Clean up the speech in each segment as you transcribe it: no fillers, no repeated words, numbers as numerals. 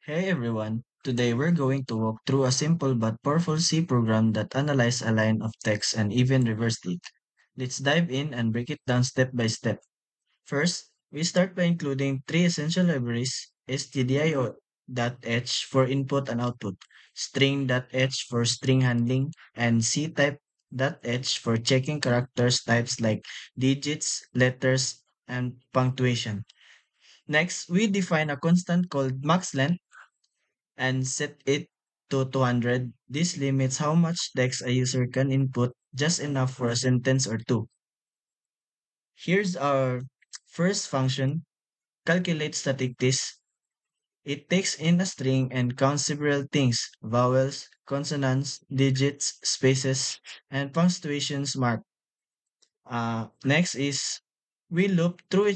Hey everyone, today we're going to walk through a simple but powerful C program that analyzes a line of text and even reversed it. Let's dive in and break it down step by step. First, we start by including three essential libraries: stdio.h for input and output, string.h for string handling, and ctype.h for checking characters types like digits, letters, and punctuation. Next, we define a constant called maxLength and set it to 200. This limits how much text a user can input, just enough for a sentence or two. Here's our first function: calculate statistics. It takes in a string and counts several things: vowels, consonants, digits, spaces, and punctuations mark. Next is we loop through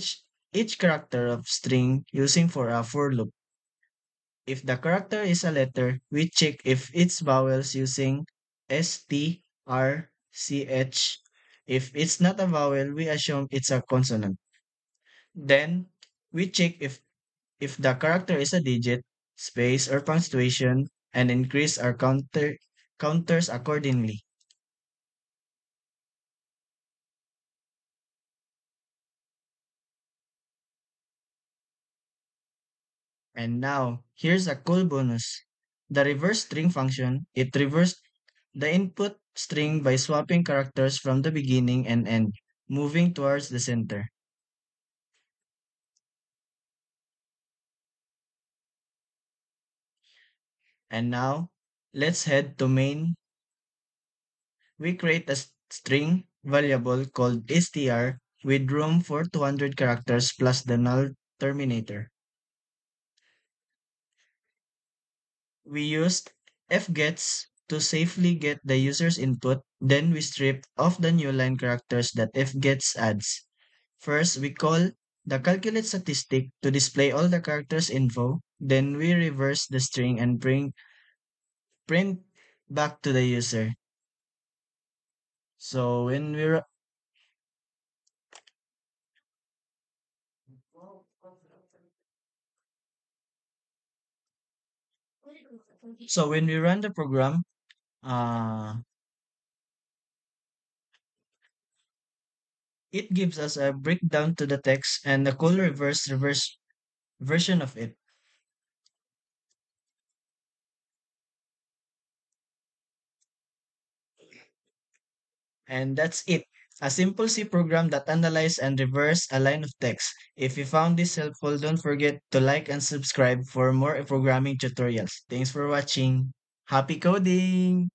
each character of string using for a for loop. If the character is a letter, we check if it's vowels using S, T, R, C, H. If it's not a vowel, we assume it's a consonant. Then we check if the character is a digit, space, or punctuation, and increase our counters accordingly. And now, here's a cool bonus. The reverse string function, it reversed the input string by swapping characters from the beginning and end, moving towards the center. And now, let's head to main. We create a string variable called str with room for 200 characters plus the null terminator. We used fgets to safely get the user's input, then we strip off the new line characters that fgets adds. First, we call the calculate statistic to display all the characters info, then we reverse the string and print back to the user. So when we ru- when we run the program, uh, it gives us a breakdown to the text and a cool reverse version of it. And that's it. A simple C program that analyzes and reverse a line of text. If you found this helpful, don't forget to like and subscribe for more programming tutorials. Thanks for watching. Happy coding!